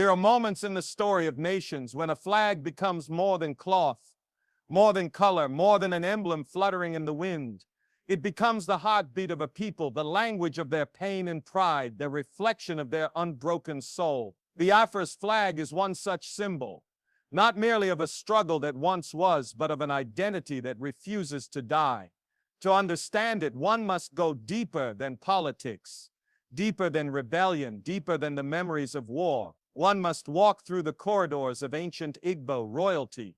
There are moments in the story of nations when a flag becomes more than cloth, more than color, more than an emblem fluttering in the wind. It becomes the heartbeat of a people, the language of their pain and pride, the reflection of their unbroken soul. Biafra's flag is one such symbol, not merely of a struggle that once was, but of an identity that refuses to die. To understand it, one must go deeper than politics, deeper than rebellion, deeper than the memories of war. One must walk through the corridors of ancient Igbo royalty,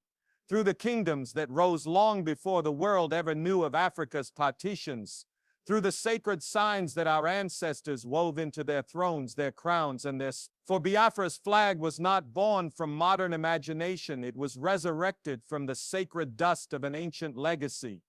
through the kingdoms that rose long before the world ever knew of Africa's partitions, through the sacred signs that our ancestors wove into their thrones, their crowns, and their... For Biafra's flag was not born from modern imagination, it was resurrected from the sacred dust of an ancient legacy.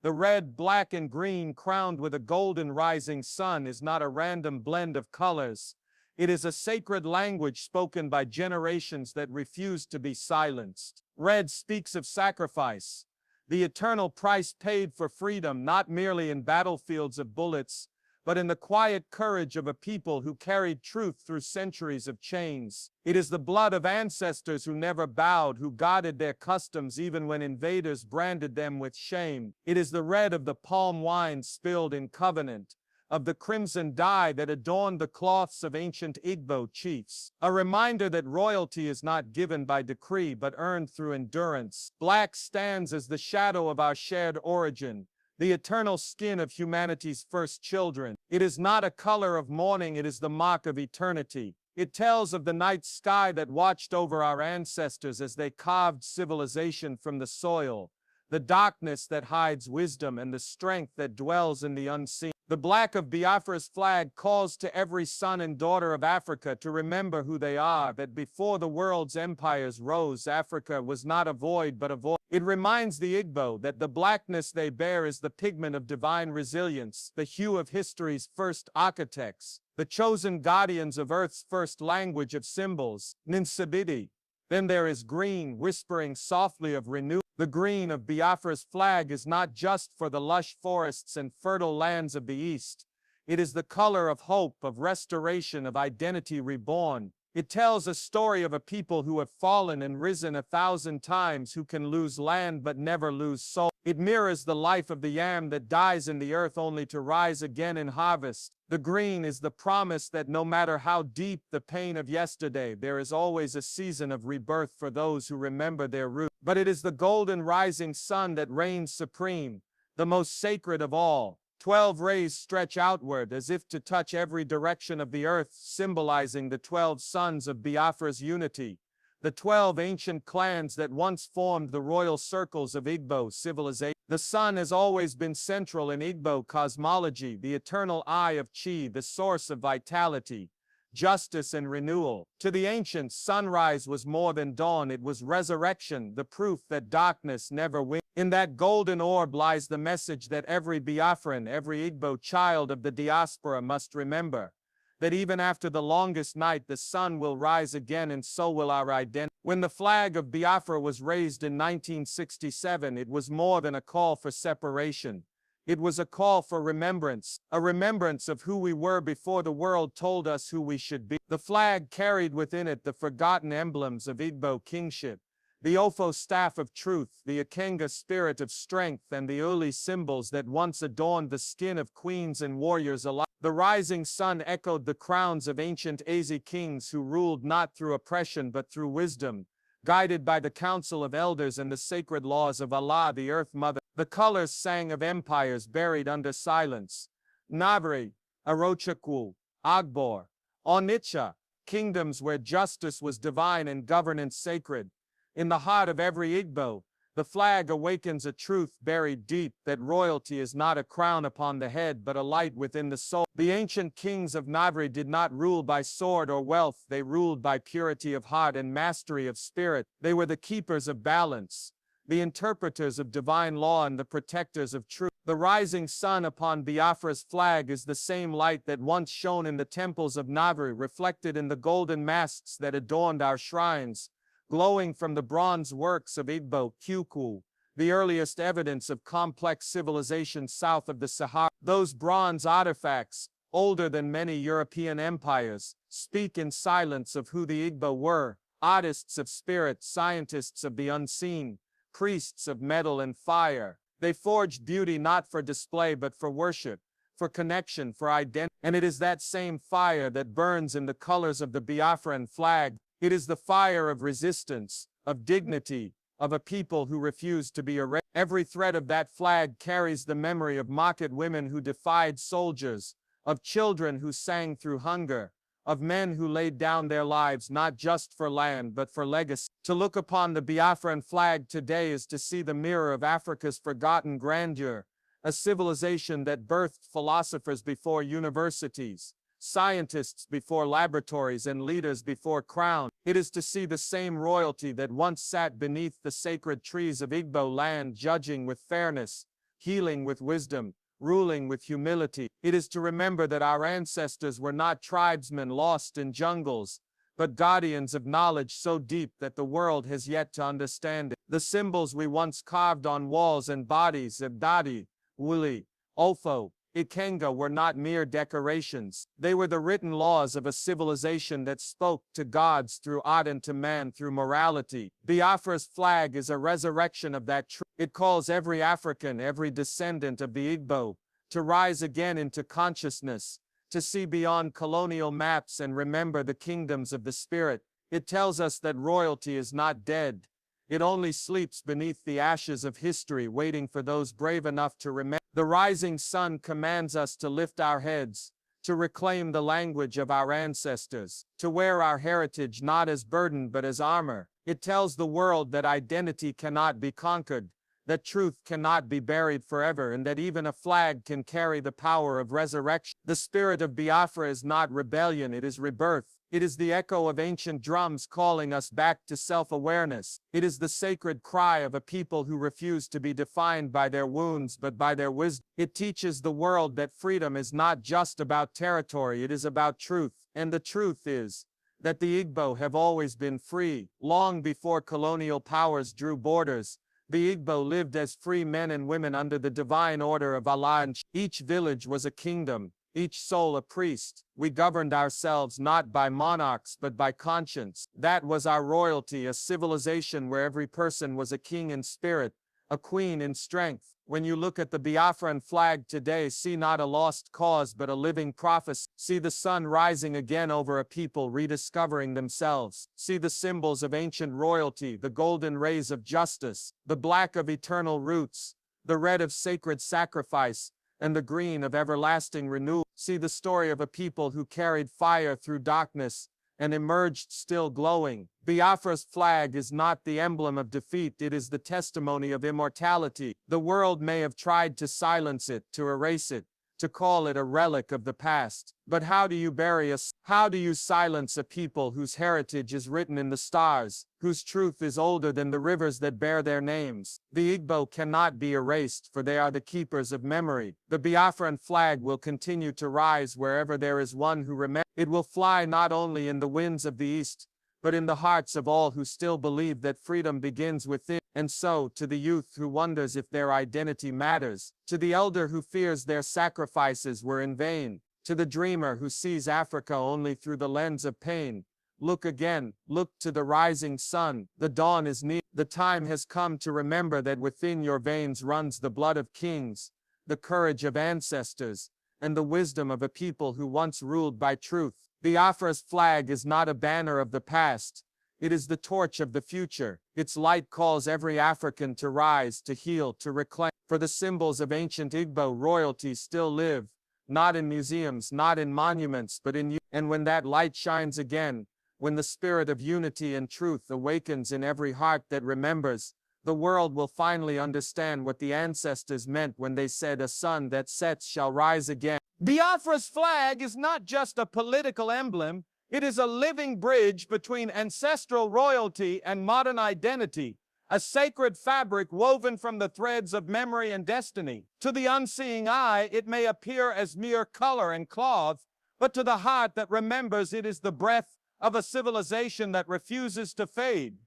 The red, black, and green crowned with a golden rising sun is not a random blend of colors. It is a sacred language spoken by generations that refuse to be silenced. Red speaks of sacrifice, the eternal price paid for freedom, not merely in battlefields of bullets, but in the quiet courage of a people who carried truth through centuries of chains. It is the blood of ancestors who never bowed, who guarded their customs even when invaders branded them with shame. It is the red of the palm wine spilled in covenant, of the crimson dye that adorned the cloths of ancient Igbo chiefs. A reminder that royalty is not given by decree but earned through endurance. Black stands as the shadow of our shared origin, the eternal skin of humanity's first children. It is not a color of mourning, it is the mark of eternity. It tells of the night sky that watched over our ancestors as they carved civilization from the soil, the darkness that hides wisdom, and the strength that dwells in the unseen. The black of Biafra's flag calls to every son and daughter of Africa to remember who they are, that before the world's empires rose, Africa was not a void but a void. It reminds the Igbo that the blackness they bear is the pigment of divine resilience, the hue of history's first architects, the chosen guardians of Earth's first language of symbols, Nsibidi. Then there is green, whispering softly of renewal. The green of Biafra's flag is not just for the lush forests and fertile lands of the East. It is the color of hope, of restoration, of identity reborn. It tells a story of a people who have fallen and risen 1,000 times, who can lose land but never lose soul. It mirrors the life of the yam that dies in the earth only to rise again in harvest. The green is the promise that no matter how deep the pain of yesterday, there is always a season of rebirth for those who remember their roots. But it is the golden rising sun that reigns supreme, the most sacred of all. 12 rays stretch outward as if to touch every direction of the earth, symbolizing the 12 sons of Biafra's unity, the 12 ancient clans that once formed the royal circles of Igbo civilization. The sun has always been central in Igbo cosmology, the eternal eye of Chi, the source of vitality, justice, and renewal. To the ancients, sunrise was more than dawn, it was resurrection, the proof that darkness never wins. In that golden orb lies the message that every Biafran, every Igbo child of the diaspora must remember, that even after the longest night, the sun will rise again, and so will our identity. When the flag of Biafra was raised in 1967, it was more than a call for separation. It was a call for remembrance, a remembrance of who we were before the world told us who we should be. The flag carried within it the forgotten emblems of Igbo kingship, the Ofo staff of truth, the Ikenga spirit of strength, and the early symbols that once adorned the skin of queens and warriors alike. The rising sun echoed the crowns of ancient Azi kings who ruled not through oppression but through wisdom, guided by the council of elders and the sacred laws of Allah, the Earth Mother. The colors sang of empires buried under silence. Navri, Arochukwu, Agbor, Onitsha, kingdoms where justice was divine and governance sacred. In the heart of every Igbo, the flag awakens a truth buried deep, that royalty is not a crown upon the head but a light within the soul. The ancient kings of Navri did not rule by sword or wealth, they ruled by purity of heart and mastery of spirit. They were the keepers of balance, the interpreters of divine law, and the protectors of truth. The rising sun upon Biafra's flag is the same light that once shone in the temples of Navri, reflected in the golden masks that adorned our shrines, glowing from the bronze works of Igbo-Ukwu, the earliest evidence of complex civilization south of the Sahara. Those bronze artifacts, older than many European empires, speak in silence of who the Igbo were, artists of spirit, scientists of the unseen, priests of metal and fire. They forged beauty not for display but for worship, for connection, for identity. And it is that same fire that burns in the colors of the Biafran flag. It is the fire of resistance, of dignity, of a people who refuse to be erased. Every thread of that flag carries the memory of market women who defied soldiers, of children who sang through hunger, of men who laid down their lives not just for land but for legacy. To look upon the Biafran flag today is to see the mirror of Africa's forgotten grandeur, a civilization that birthed philosophers before universities, scientists before laboratories, and leaders before crowns. It is to see the same royalty that once sat beneath the sacred trees of Igbo land, judging with fairness, healing with wisdom, ruling with humility. It is to remember that our ancestors were not tribesmen lost in jungles, but guardians of knowledge so deep that the world has yet to understand it. The symbols we once carved on walls and bodies of Dadi, Wuli, Ofo, Ikenga were not mere decorations. They were the written laws of a civilization that spoke to gods through art and to man through morality. Biafra's flag is a resurrection of that truth. It calls every African, every descendant of the Igbo, to rise again into consciousness, to see beyond colonial maps and remember the kingdoms of the spirit. It tells us that royalty is not dead. It only sleeps beneath the ashes of history, waiting for those brave enough to remember. The rising sun commands us to lift our heads, to reclaim the language of our ancestors, to wear our heritage not as burden but as armor. It tells the world that identity cannot be conquered, that truth cannot be buried forever, and that even a flag can carry the power of resurrection. The spirit of Biafra is not rebellion, it is rebirth. It is the echo of ancient drums calling us back to self-awareness. It is the sacred cry of a people who refuse to be defined by their wounds but by their wisdom. It teaches the world that freedom is not just about territory, it is about truth. And the truth is that the Igbo have always been free. Long before colonial powers drew borders, the Igbo lived as free men and women under the divine order of Allah, and each village was a kingdom, each soul a priest. We governed ourselves not by monarchs but by conscience. That was our royalty, a civilization where every person was a king in spirit, a queen in strength. When you look at the Biafran flag today, see not a lost cause but a living prophecy. See the sun rising again over a people rediscovering themselves. See the symbols of ancient royalty, the golden rays of justice, the black of eternal roots, the red of sacred sacrifice, and the green of everlasting renewal. See the story of a people who carried fire through darkness and emerged still glowing. Biafra's flag is not the emblem of defeat, it is the testimony of immortality. The world may have tried to silence it, to erase it, to call it a relic of the past. But how do you bury us? How do you silence a people whose heritage is written in the stars, whose truth is older than the rivers that bear their names? The Igbo cannot be erased, for they are the keepers of memory. The Biafran flag will continue to rise wherever there is one who remembers. It will fly not only in the winds of the east, but in the hearts of all who still believe that freedom begins within. And so, to the youth who wonders if their identity matters, to the elder who fears their sacrifices were in vain, to the dreamer who sees Africa only through the lens of pain, look again, look to the rising sun. The dawn is near. The time has come to remember that within your veins runs the blood of kings, the courage of ancestors, and the wisdom of a people who once ruled by truth. Biafra's flag is not a banner of the past. It is the torch of the future. Its light calls every African to rise, to heal, to reclaim. For the symbols of ancient Igbo royalty still live, not in museums, not in monuments, but in you. And when that light shines again, when the spirit of unity and truth awakens in every heart that remembers, the world will finally understand what the ancestors meant when they said, "A sun that sets shall rise again." Biafra's flag is not just a political emblem, it is a living bridge between ancestral royalty and modern identity, a sacred fabric woven from the threads of memory and destiny. To the unseeing eye, it may appear as mere color and cloth, but to the heart that remembers, it is the breath of a civilization that refuses to fade.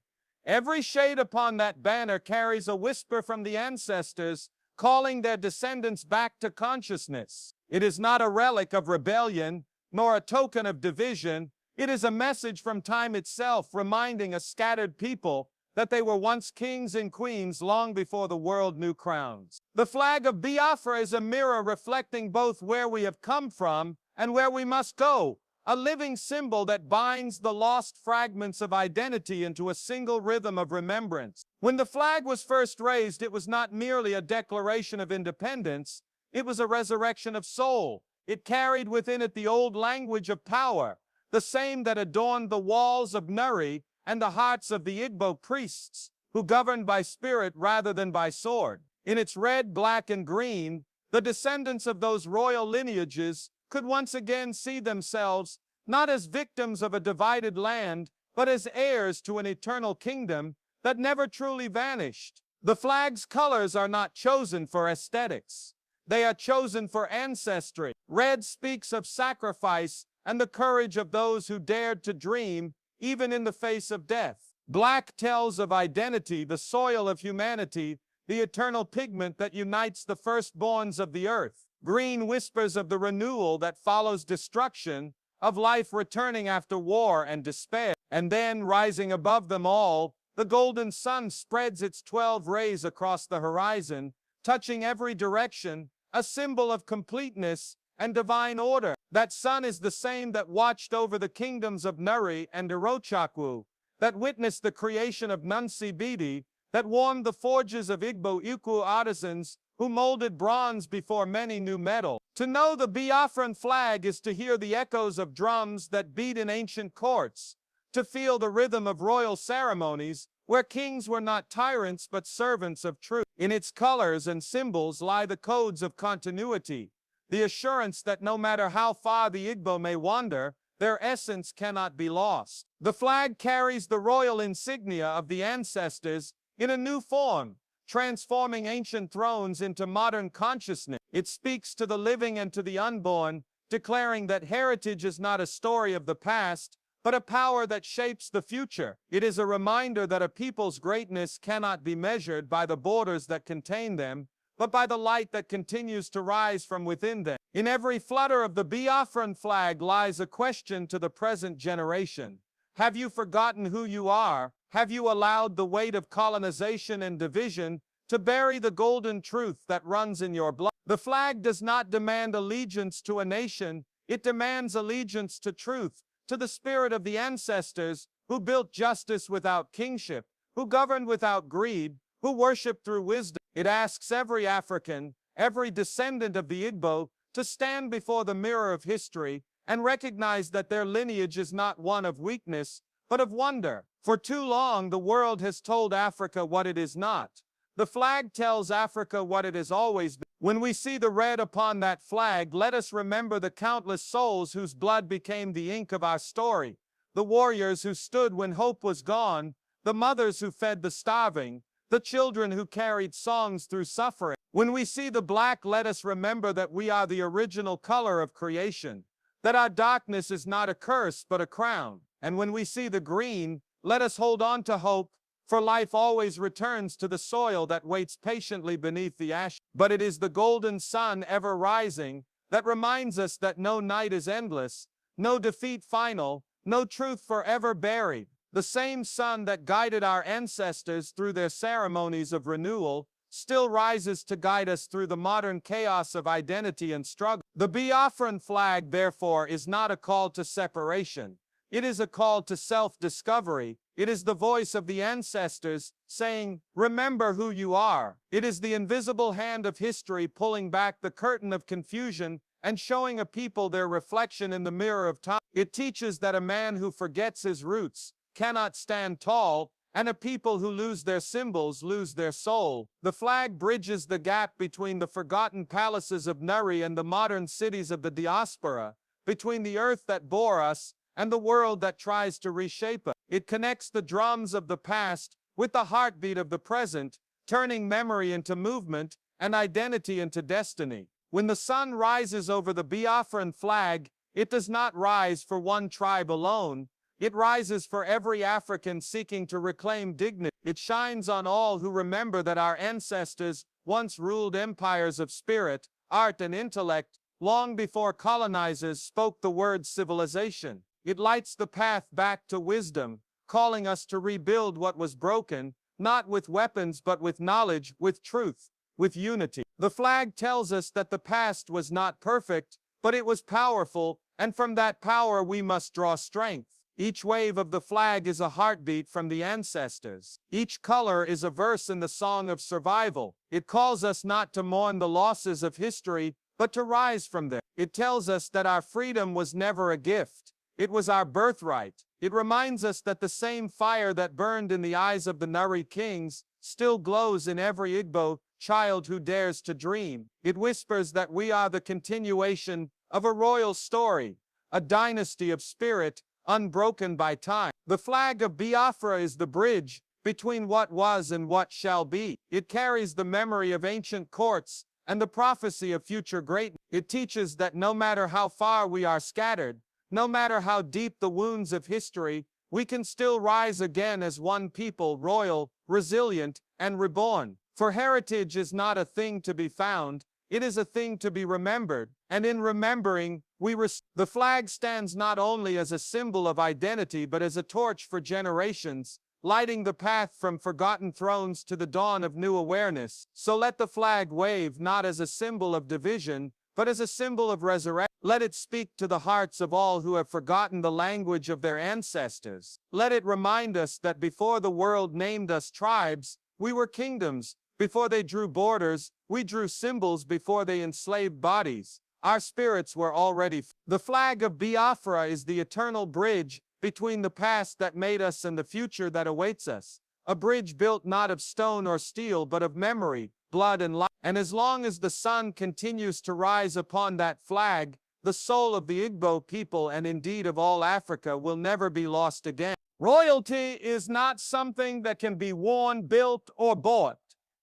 Every shade upon that banner carries a whisper from the ancestors, calling their descendants back to consciousness. It is not a relic of rebellion, nor a token of division. It is a message from time itself, reminding a scattered people that they were once kings and queens long before the world knew crowns. The flag of Biafra is a mirror reflecting both where we have come from and where we must go, a living symbol that binds the lost fragments of identity into a single rhythm of remembrance. When the flag was first raised, it was not merely a declaration of independence, it was a resurrection of soul. It carried within it the old language of power, the same that adorned the walls of Nuri and the hearts of the Igbo priests, who governed by spirit rather than by sword. In its red, black, and green, the descendants of those royal lineages could once again see themselves not as victims of a divided land, but as heirs to an eternal kingdom that never truly vanished. The flag's colors are not chosen for aesthetics. They are chosen for ancestry. Red speaks of sacrifice and the courage of those who dared to dream, even in the face of death. Black tells of identity, the soil of humanity, the eternal pigment that unites the firstborns of the earth. Green whispers of the renewal that follows destruction, of life returning after war and despair. And then, rising above them all, the golden sun spreads its 12 rays across the horizon, touching every direction, a symbol of completeness and divine order. That sun is the same that watched over the kingdoms of Nuri and Arochukwu, that witnessed the creation of Nsibidi, that warmed the forges of Igbo-Ukwu artisans who molded bronze before many knew metal. To know the Biafran flag is to hear the echoes of drums that beat in ancient courts, to feel the rhythm of royal ceremonies where kings were not tyrants but servants of truth. In its colors and symbols lie the codes of continuity, the assurance that no matter how far the Igbo may wander, their essence cannot be lost. The flag carries the royal insignia of the ancestors in a new form, transforming ancient thrones into modern consciousness. It speaks to the living and to the unborn, declaring that heritage is not a story of the past, but a power that shapes the future. It is a reminder that a people's greatness cannot be measured by the borders that contain them, but by the light that continues to rise from within them. In every flutter of the Biafran flag lies a question to the present generation. Have you forgotten who you are? Have you allowed the weight of colonization and division to bury the golden truth that runs in your blood? The flag does not demand allegiance to a nation, it demands allegiance to truth, to the spirit of the ancestors who built justice without kingship, who governed without greed, who worshiped through wisdom. It asks every African, every descendant of the Igbo, to stand before the mirror of history and recognize that their lineage is not one of weakness, but of wonder. For too long, the world has told Africa what it is not. The flag tells Africa what it has always been. When we see the red upon that flag, let us remember the countless souls whose blood became the ink of our story, the warriors who stood when hope was gone, the mothers who fed the starving, the children who carried songs through suffering. When we see the black, let us remember that we are the original color of creation, that our darkness is not a curse but a crown. And when we see the green, let us hold on to hope, for life always returns to the soil that waits patiently beneath the ash. But it is the golden sun ever rising that reminds us that no night is endless, no defeat final, no truth forever buried. The same sun that guided our ancestors through their ceremonies of renewal still rises to guide us through the modern chaos of identity and struggle. The Biafran flag, therefore, is not a call to separation. It is a call to self-discovery. It is the voice of the ancestors saying, remember who you are. It is the invisible hand of history pulling back the curtain of confusion and showing a people their reflection in the mirror of time. It teaches that a man who forgets his roots cannot stand tall, and a people who lose their symbols lose their soul. The flag bridges the gap between the forgotten palaces of Nuri and the modern cities of the diaspora, between the earth that bore us and the world that tries to reshape us. It connects the drums of the past with the heartbeat of the present, turning memory into movement and identity into destiny. When the sun rises over the Biafran flag, it does not rise for one tribe alone. It rises for every African seeking to reclaim dignity. It shines on all who remember that our ancestors once ruled empires of spirit, art, and intellect, long before colonizers spoke the word civilization. It lights the path back to wisdom, calling us to rebuild what was broken, not with weapons but with knowledge, with truth, with unity. The flag tells us that the past was not perfect, but it was powerful, and from that power we must draw strength. Each wave of the flag is a heartbeat from the ancestors. Each color is a verse in the song of survival. It calls us not to mourn the losses of history, but to rise from them. It tells us that our freedom was never a gift. It was our birthright. It reminds us that the same fire that burned in the eyes of the Nari kings still glows in every Igbo child who dares to dream. It whispers that we are the continuation of a royal story, a dynasty of spirit, unbroken by time. The flag of Biafra is the bridge between what was and what shall be. It carries the memory of ancient courts and the prophecy of future greatness. It teaches that no matter how far we are scattered, no matter how deep the wounds of history, we can still rise again as one people, royal, resilient, and reborn. For heritage is not a thing to be found, it is a thing to be remembered, and in remembering, the flag stands not only as a symbol of identity but as a torch for generations, lighting the path from forgotten thrones to the dawn of new awareness. So let the flag wave not as a symbol of division, but as a symbol of resurrection. Let it speak to the hearts of all who have forgotten the language of their ancestors. Let it remind us that before the world named us tribes, we were kingdoms. Before they drew borders, we drew symbols. Before they enslaved bodies, our spirits were already. The flag of Biafra is the eternal bridge between the past that made us and the future that awaits us. A bridge built not of stone or steel but of memory, blood and light. And as long as the sun continues to rise upon that flag, the soul of the Igbo people and indeed of all Africa will never be lost again. Royalty is not something that can be worn, built, or bought.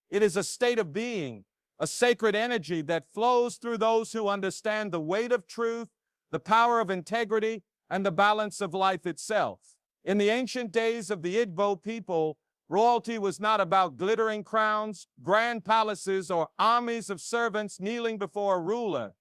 It is a state of being, a sacred energy that flows through those who understand the weight of truth, the power of integrity, and the balance of life itself. In the ancient days of the Igbo people, royalty was not about glittering crowns, grand palaces, or armies of servants kneeling before a ruler.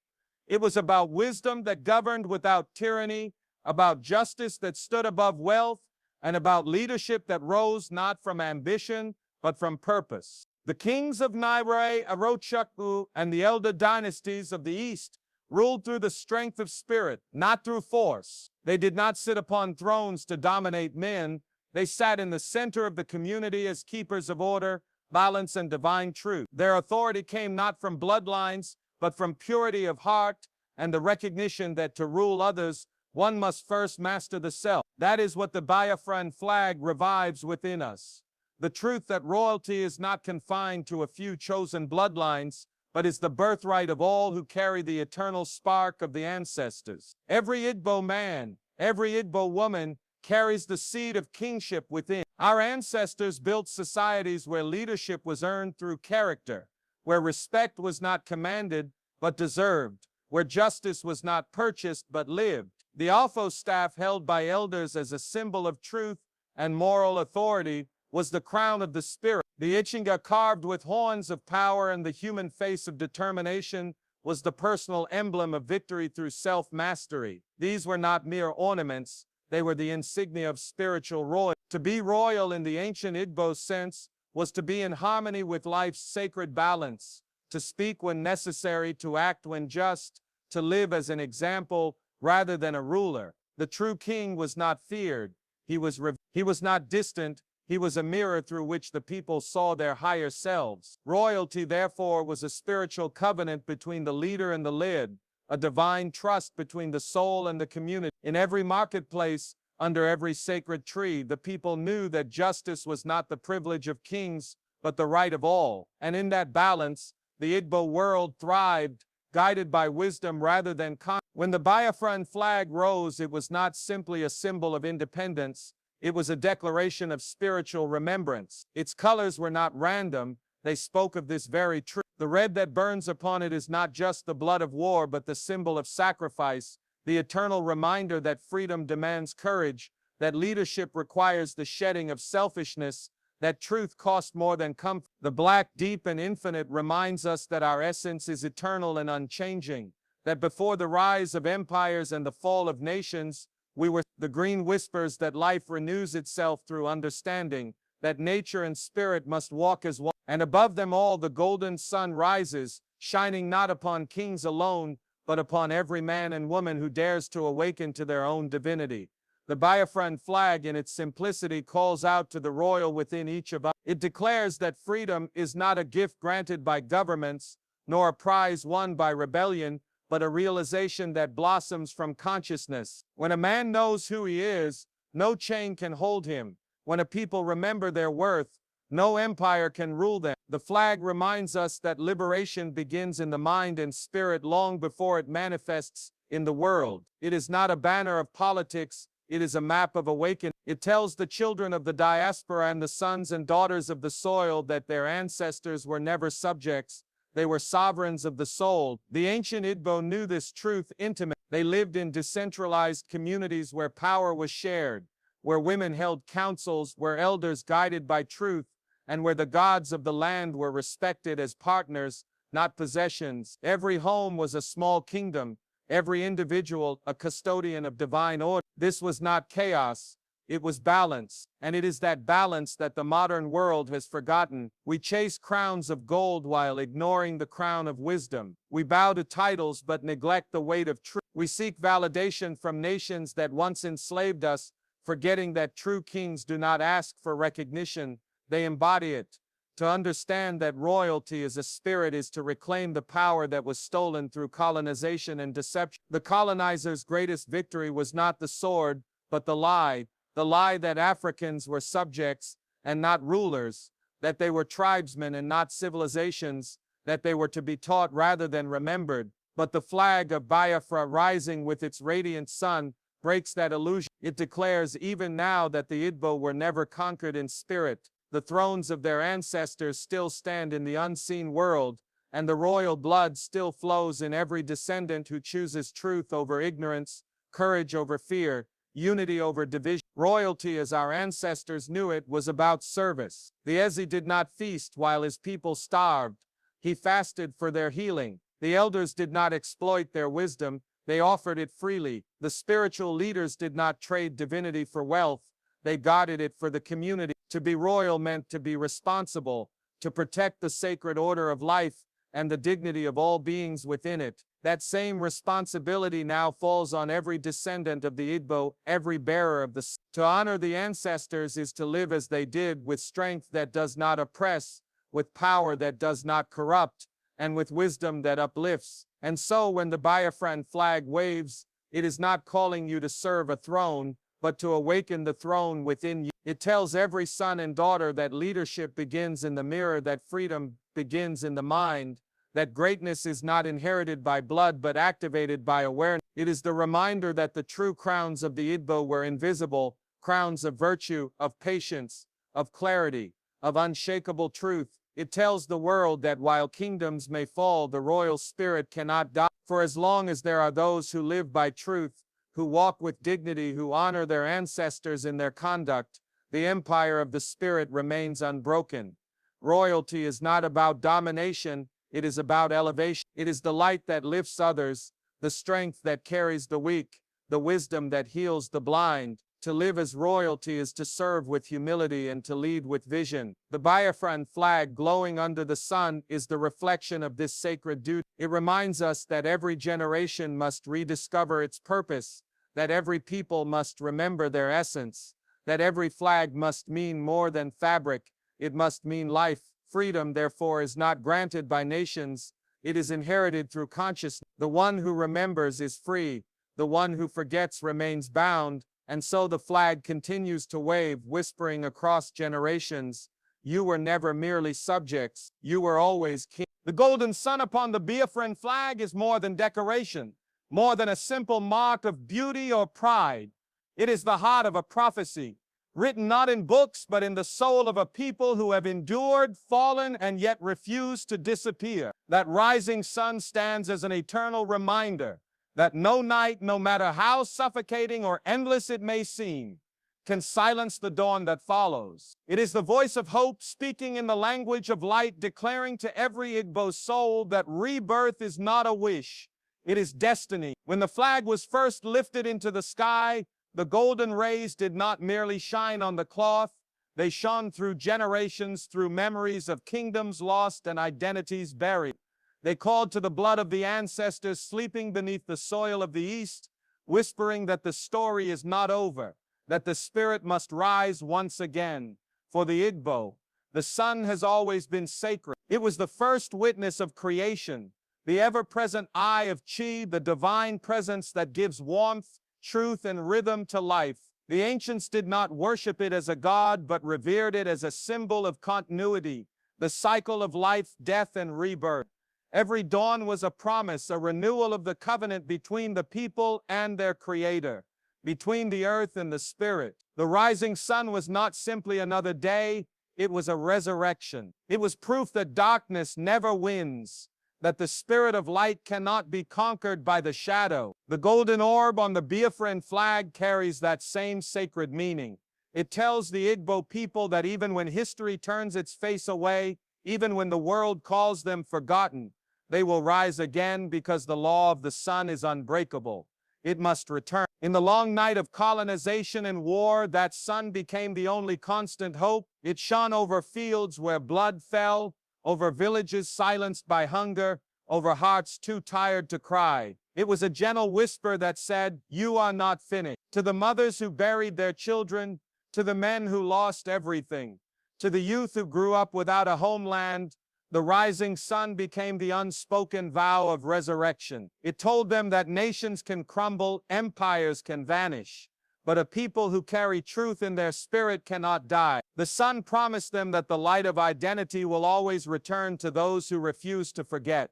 It was about wisdom that governed without tyranny, about justice that stood above wealth, and about leadership that rose not from ambition, but from purpose. The kings of Naira, Arochukwu, and the elder dynasties of the East ruled through the strength of spirit, not through force. They did not sit upon thrones to dominate men. They sat in the center of the community as keepers of order, balance, and divine truth. Their authority came not from bloodlines, but from purity of heart and the recognition that to rule others, one must first master the self. That is what the Biafran flag revives within us. The truth that royalty is not confined to a few chosen bloodlines, but is the birthright of all who carry the eternal spark of the ancestors. Every Igbo man, every Igbo woman carries the seed of kingship within. Our ancestors built societies where leadership was earned through character, where respect was not commanded but deserved, where justice was not purchased but lived. The Alfo staff held by elders as a symbol of truth and moral authority was the crown of the spirit. The Ikenga carved with horns of power and the human face of determination was the personal emblem of victory through self-mastery. These were not mere ornaments, they were the insignia of spiritual royalty. To be royal in the ancient Igbo sense was to be in harmony with life's sacred balance, to speak when necessary, to act when just, to live as an example rather than a ruler. The true king was not feared, he was not distant, he was a mirror through which the people saw their higher selves. Royalty, therefore, was a spiritual covenant between the leader and the led, a divine trust between the soul and the community. In every marketplace, under every sacred tree, the people knew that justice was not the privilege of kings, but the right of all. And in that balance, the Igbo world thrived, guided by wisdom rather than When the Biafran flag rose, it was not simply a symbol of independence, it was a declaration of spiritual remembrance. Its colors were not random, they spoke of this very truth. The red that burns upon it is not just the blood of war, but the symbol of sacrifice, the eternal reminder that freedom demands courage, that leadership requires the shedding of selfishness, that truth costs more than comfort. The black, deep, and infinite reminds us that our essence is eternal and unchanging, that before the rise of empires and the fall of nations, we were. The green whispers that life renews itself through understanding, that nature and spirit must walk as one. And above them all the golden sun rises, shining not upon kings alone, but upon every man and woman who dares to awaken to their own divinity. The Biafran flag in its simplicity calls out to the royal within each of us. It declares that freedom is not a gift granted by governments, nor a prize won by rebellion, but a realization that blossoms from consciousness. When a man knows who he is, no chain can hold him. When a people remember their worth, no empire can rule them. The flag reminds us that liberation begins in the mind and spirit long before it manifests in the world. It is not a banner of politics, it is a map of awakening. It tells the children of the diaspora and the sons and daughters of the soil that their ancestors were never subjects, they were sovereigns of the soul. The ancient Igbo knew this truth intimately. They lived in decentralized communities where power was shared, where women held councils, where elders guided by truth, and where the gods of the land were respected as partners, not possessions. Every home was a small kingdom, every individual a custodian of divine order. This was not chaos, it was balance, and it is that balance that the modern world has forgotten. We chase crowns of gold while ignoring the crown of wisdom. We bow to titles but neglect the weight of truth. We seek validation from nations that once enslaved us, forgetting that true kings do not ask for recognition, they embody it. To understand that royalty as a spirit is to reclaim the power that was stolen through colonization and deception. The colonizers' greatest victory was not the sword, but the lie that Africans were subjects and not rulers, that they were tribesmen and not civilizations, that they were to be taught rather than remembered. But the flag of Biafra rising with its radiant sun breaks that illusion. It declares even now that the Igbo were never conquered in spirit. The thrones of their ancestors still stand in the unseen world, and the royal blood still flows in every descendant who chooses truth over ignorance, courage over fear, unity over division. Royalty, as our ancestors knew it, was about service. The Ezi did not feast while his people starved. He fasted for their healing. The elders did not exploit their wisdom. They offered it freely. The spiritual leaders did not trade divinity for wealth. They guarded it for the community. To be royal meant to be responsible, to protect the sacred order of life and the dignity of all beings within it. That same responsibility now falls on every descendant of the Igbo, every bearer of the. To honor the ancestors is to live as they did, with strength that does not oppress, with power that does not corrupt, and with wisdom that uplifts. And so when the Biafran flag waves, it is not calling you to serve a throne, but to awaken the throne within you. It tells every son and daughter that leadership begins in the mirror, that freedom begins in the mind, that greatness is not inherited by blood but activated by awareness. It is the reminder that the true crowns of the Igbo were invisible, crowns of virtue, of patience, of clarity, of unshakable truth. It tells the world that while kingdoms may fall, the royal spirit cannot die. For as long as there are those who live by truth, who walk with dignity, who honor their ancestors in their conduct, the empire of the spirit remains unbroken. Royalty is not about domination, it is about elevation. It is the light that lifts others, the strength that carries the weak, the wisdom that heals the blind. To live as royalty is to serve with humility and to lead with vision. The Biafran flag glowing under the sun is the reflection of this sacred duty. It reminds us that every generation must rediscover its purpose, that every people must remember their essence, that every flag must mean more than fabric, it must mean life. Freedom, therefore, is not granted by nations, it is inherited through consciousness. The one who remembers is free, the one who forgets remains bound, and so the flag continues to wave, whispering across generations, you were never merely subjects, you were always king. The golden sun upon the Biafran flag is more than decoration, more than a simple mark of beauty or pride. It is the heart of a prophecy, written not in books, but in the soul of a people who have endured, fallen, and yet refused to disappear. That rising sun stands as an eternal reminder that no night, no matter how suffocating or endless it may seem, can silence the dawn that follows. It is the voice of hope speaking in the language of light, declaring to every Igbo soul that rebirth is not a wish, It is destiny. When the flag was first lifted into the sky, the golden rays did not merely shine on the cloth. They shone through generations, through memories of kingdoms lost and identities buried. They called to the blood of the ancestors sleeping beneath the soil of the East, whispering that the story is not over, that the spirit must rise once again. For the Igbo, the sun has always been sacred. It was the first witness of creation, the ever-present eye of Chi, the divine presence that gives warmth, truth, and rhythm to life. The ancients did not worship it as a god, but revered it as a symbol of continuity, the cycle of life, death, and rebirth. Every dawn was a promise, a renewal of the covenant between the people and their creator, between the earth and the spirit. The rising sun was not simply another day, it was a resurrection. It was proof that darkness never wins, that the spirit of light cannot be conquered by the shadow. The golden orb on the Biafran flag carries that same sacred meaning. It tells the Igbo people that even when history turns its face away, even when the world calls them forgotten, they will rise again because the law of the sun is unbreakable. It must return. In the long night of colonization and war, that sun became the only constant hope. It shone over fields where blood fell, over villages silenced by hunger, over hearts too tired to cry. It was a gentle whisper that said, "You are not finished." To the mothers who buried their children, to the men who lost everything, to the youth who grew up without a homeland, the rising sun became the unspoken vow of resurrection. It told them that nations can crumble, empires can vanish, but a people who carry truth in their spirit cannot die. The sun promised them that the light of identity will always return to those who refuse to forget.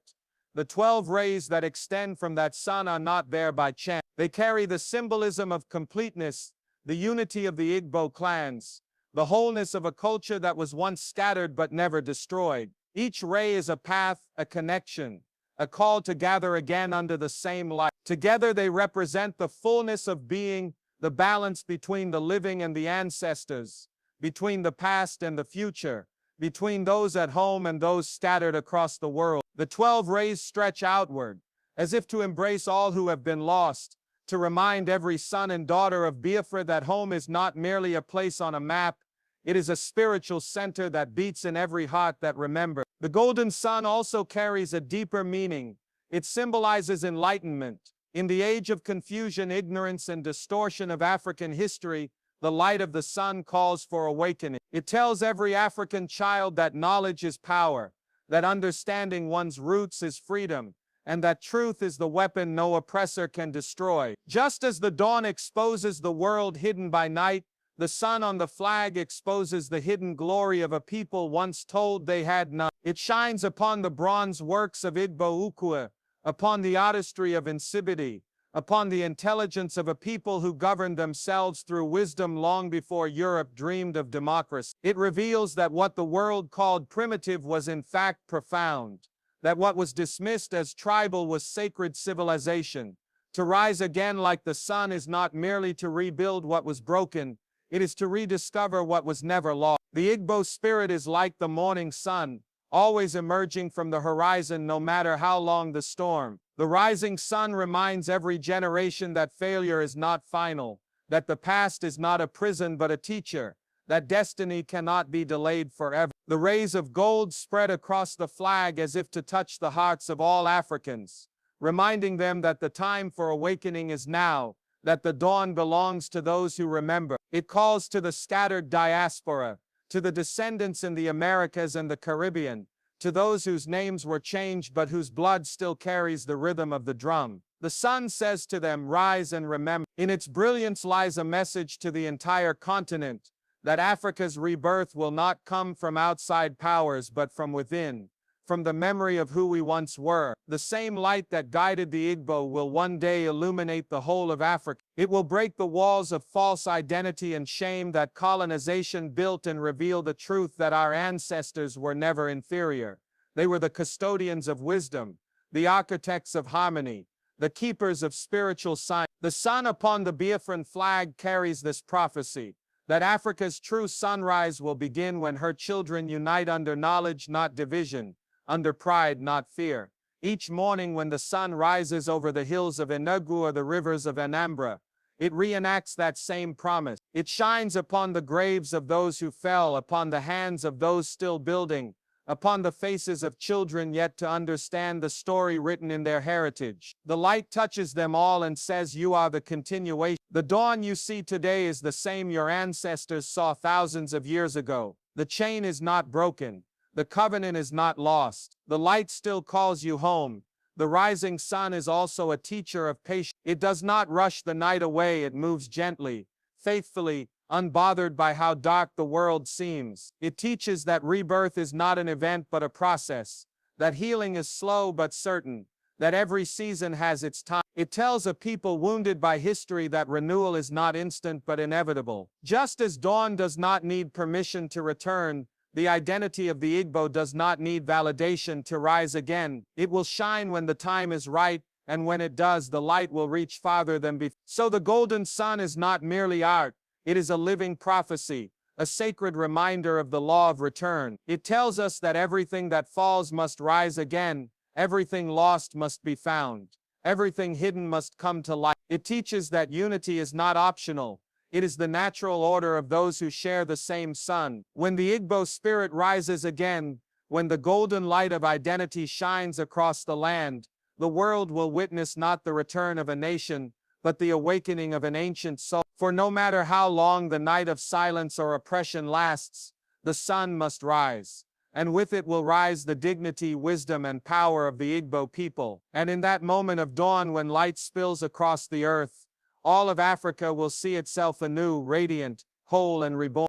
The 12 rays that extend from that sun are not there by chance. They carry the symbolism of completeness, the unity of the Igbo clans, the wholeness of a culture that was once scattered but never destroyed. Each ray is a path, a connection, a call to gather again under the same light. Together they represent the fullness of being, the balance between the living and the ancestors, between the past and the future, between those at home and those scattered across the world. The 12 rays stretch outward, as if to embrace all who have been lost, to remind every son and daughter of Biafra that home is not merely a place on a map, it is a spiritual center that beats in every heart that remembers. The golden sun also carries a deeper meaning. It symbolizes enlightenment. In the age of confusion, ignorance, and distortion of African history, the light of the sun calls for awakening. It tells every African child that knowledge is power, that understanding one's roots is freedom, and that truth is the weapon no oppressor can destroy. Just as the dawn exposes the world hidden by night, the sun on the flag exposes the hidden glory of a people once told they had none. It shines upon the bronze works of Igbo-Ukwu, upon the artistry of Nsibidi, upon the intelligence of a people who governed themselves through wisdom long before Europe dreamed of democracy. It reveals that what the world called primitive was in fact profound, that what was dismissed as tribal was sacred civilization. To rise again like the sun is not merely to rebuild what was broken, it is to rediscover what was never lost. The Igbo spirit is like the morning sun, always emerging from the horizon no matter how long the storm. The rising sun reminds every generation that failure is not final, that the past is not a prison but a teacher, that destiny cannot be delayed forever. The rays of gold spread across the flag as if to touch the hearts of all Africans, reminding them that the time for awakening is now, that the dawn belongs to those who remember. It calls to the scattered diaspora, to the descendants in the Americas and the Caribbean, to those whose names were changed but whose blood still carries the rhythm of the drum. The sun says to them, "Rise and remember." In its brilliance lies a message to the entire continent, that Africa's rebirth will not come from outside powers but from within, from the memory of who we once were. The same light that guided the Igbo will one day illuminate the whole of Africa. It will break the walls of false identity and shame that colonization built and reveal the truth that our ancestors were never inferior. They were the custodians of wisdom, the architects of harmony, the keepers of spiritual science. The sun upon the Biafran flag carries this prophecy, that Africa's true sunrise will begin when her children unite under knowledge, not division, under pride, not fear. Each morning when the sun rises over the hills of Enugu or the rivers of Anambra, it reenacts that same promise. It shines upon the graves of those who fell, upon the hands of those still building, upon the faces of children yet to understand the story written in their heritage. The light touches them all and says, "You are the continuation." The dawn you see today is the same your ancestors saw thousands of years ago. The chain is not broken. The covenant is not lost. The light still calls you home. The rising sun is also a teacher of patience. It does not rush the night away. It moves gently, faithfully, unbothered by how dark the world seems. It teaches that rebirth is not an event but a process, that healing is slow but certain, that every season has its time. It tells a people wounded by history that renewal is not instant but inevitable. Just as dawn does not need permission to return, the identity of the Igbo does not need validation to rise again. It will shine when the time is right, and when it does, the light will reach farther than before. So the golden sun is not merely art. It is a living prophecy, a sacred reminder of the law of return. It tells us that everything that falls must rise again, everything lost must be found, everything hidden must come to light. It teaches that unity is not optional. It is the natural order of those who share the same sun. When the Igbo spirit rises again, when the golden light of identity shines across the land, the world will witness not the return of a nation, but the awakening of an ancient soul. For no matter how long the night of silence or oppression lasts, the sun must rise, and with it will rise the dignity, wisdom, and power of the Igbo people. And in that moment of dawn when light spills across the earth, all of Africa will see itself anew, radiant, whole, and reborn.